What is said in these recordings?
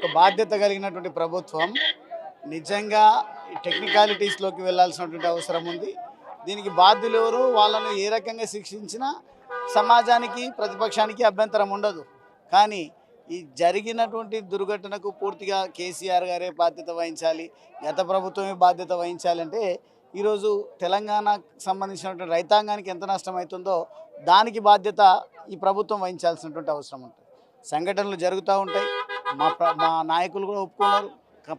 ఒక బాధ్యత కలిగినటువంటి ప్రభుత్వం నిజంగా ఈ టెక్నికాలిటీస్లోకి వెళ్ళాల్సినటువంటి అవసరం ఉంది. దీనికి బాధ్యులు ఎవరు, వాళ్ళను ఏ రకంగా శిక్షించినా సమాజానికి ప్రతిపక్షానికి అభ్యంతరం ఉండదు. కానీ ఈ జరిగినటువంటి దుర్ఘటనకు పూర్తిగా కేసీఆర్ గారే బాధ్యత వహించాలి, గత ప్రభుత్వమే బాధ్యత వహించాలంటే ఈరోజు తెలంగాణకు సంబంధించినటువంటి రైతాంగానికి ఎంత నష్టమవుతుందో దానికి బాధ్యత ఈ ప్రభుత్వం వహించాల్సినటువంటి అవసరం ఉంటుంది. సంఘటనలు జరుగుతూ ఉంటాయి. మా నాయకులు కూడా ఒప్పుకున్నారు,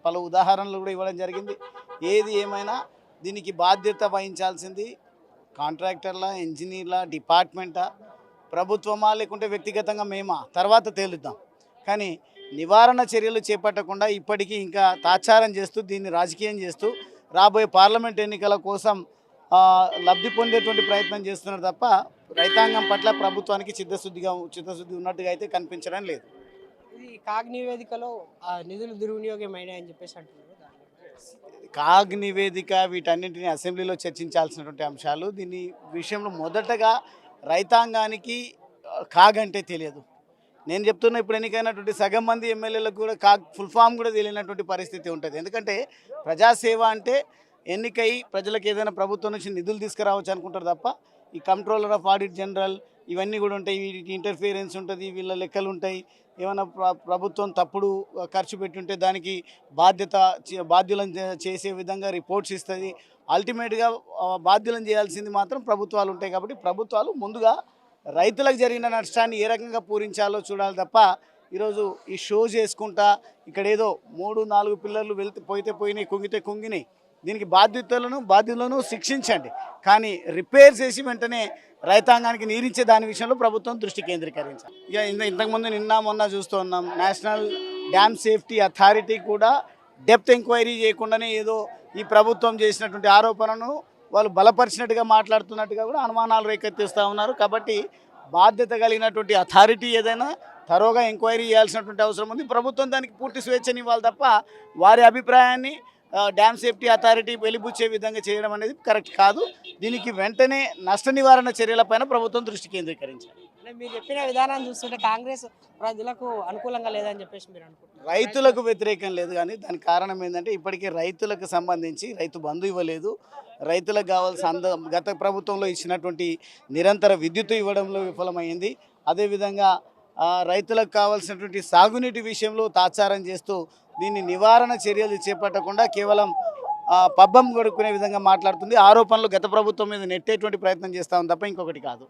పలు ఉదాహరణలు కూడా ఇవ్వడం జరిగింది. ఏది ఏమైనా దీనికి బాధ్యత వహించాల్సింది కాంట్రాక్టర్ల, ఇంజనీర్ల, డిపార్ట్మెంటా, ప్రభుత్వమా, లేకుంటే వ్యక్తిగతంగా మేమా తర్వాత తేలుద్దాం. కానీ నివారణ చర్యలు చేపట్టకుండా ఇప్పటికీ ఇంకా తాత్సారం చేస్తూ దీన్ని రాజకీయం చేస్తూ రాబోయే పార్లమెంట్ ఎన్నికల కోసం లబ్ధి పొందేటువంటి ప్రయత్నం చేస్తున్నారు తప్ప రైతాంగం పట్ల ప్రభుత్వానికి చిత్తశుద్ధి ఉన్నట్టుగా అయితే కనిపించడం లేదు. ఇది కాగ్ నివేదికలో నిధులు దుర్వినియోగం అయినాయని చెప్పేసి అంటున్నారు. కాగ్ నివేదిక వీటన్నింటినీ అసెంబ్లీలో చర్చించాల్సినటువంటి అంశాలు. దీని విషయంలో మొదటగా రైతాంగానికి కాగ్ అంటే తెలియదు. నేను చెప్తున్నా, ఇప్పుడు ఎన్నికైనటువంటి సగం మంది ఎమ్మెల్యేలకు కూడా కాగ్ ఫుల్ ఫామ్ కూడా తెలియనటువంటి పరిస్థితి ఉంటుంది. ఎందుకంటే ప్రజాసేవ అంటే ఎన్నికై ప్రజలకు ఏదైనా ప్రభుత్వం నుంచి నిధులు తీసుకురావచ్చు అనుకుంటారు తప్ప ఈ కంట్రోలర్ ఆఫ్ ఆడిట్ జనరల్ ఇవన్నీ కూడా ఉంటాయి. వీటికి ఇంటర్ఫియరెన్స్ ఉంటుంది, వీళ్ళ లెక్కలు ఉంటాయి. ఏమైనా ప్రభుత్వం తప్పుడు ఖర్చు పెట్టుంటే దానికి బాధ్యులను చేసే విధంగా రిపోర్ట్స్ ఇస్తుంది. అల్టిమేట్గా బాధ్యులను చేయాల్సింది మాత్రం ప్రభుత్వాలు ఉంటాయి. కాబట్టి ప్రభుత్వాలు ముందుగా రైతులకు జరిగిన నష్టాన్ని ఏ రకంగా పూరించాలో చూడాలి తప్ప ఈరోజు ఈ షో చేసుకుంటా ఇక్కడ ఏదో 3-4 పిల్లర్లు పోయితే పోయినాయి, కుంగితే కుంగినాయి, దీనికి బాధ్యులను శిక్షించండి. కానీ రిపేర్ చేసి వెంటనే రైతాంగానికి నీరించే దాని విషయంలో ప్రభుత్వం దృష్టి కేంద్రీకరించాలి. ఇక ఇంతకుముందు నిన్న మొన్న చూస్తూ ఉన్నాం, నేషనల్ డ్యామ్ సేఫ్టీ అథారిటీ కూడా డెప్త్ ఎంక్వైరీ చేయకుండానే ఏదో ఈ ప్రభుత్వం చేసినటువంటి ఆరోపణను వాళ్ళు బలపరిచినట్టుగా మాట్లాడుతున్నట్టుగా కూడా అనుమానాలు రేకెత్తిస్తూ ఉన్నారు. కాబట్టి బాధ్యత కలిగినటువంటి అథారిటీ ఏదైనా తరోగా ఎంక్వైరీ చేయాల్సినటువంటి అవసరం ఉంది. ప్రభుత్వం దానికి పూర్తి స్వేచ్ఛనివ్వాలి తప్ప వారి అభిప్రాయాన్ని డ్యామ్ సేఫ్టీ అథారిటీ వెలిబుచ్చే విధంగా చేయడం అనేది కరెక్ట్ కాదు. దీనికి వెంటనే నష్ట నివారణ చర్యలపైన ప్రభుత్వం దృష్టి కేంద్రీకరించాలి. మీరు చెప్పిన విధానాన్ని చూస్తుంటే కాంగ్రెస్ ప్రజలకు అనుకూలంగా లేదని చెప్పేసి మీరు అనుకుంటున్నారు. రైతులకు వ్యతిరేకం లేదు, కానీ దానికి కారణం ఏంటంటే ఇప్పటికే రైతులకు సంబంధించి రైతు బంధు ఇవ్వలేదు. రైతులకు కావాల్సిన గత ప్రభుత్వంలో ఇచ్చినటువంటి నిరంతర విద్యుత్ ఇవ్వడంలో విఫలమైంది. అదేవిధంగా రైతులకు కావాల్సినటువంటి సాగునీటి విషయంలో తాత్సారం చేస్తూ దీన్ని నివారణ చర్యలు చేపట్టకుండా కేవలం పబ్బం గడుపుకునే విధంగా మాట్లాడుతుంది. ఆరోపణలు గత ప్రభుత్వం మీద నెట్టేటువంటి ప్రయత్నం చేస్తాం తప్ప ఇంకొకటి కాదు.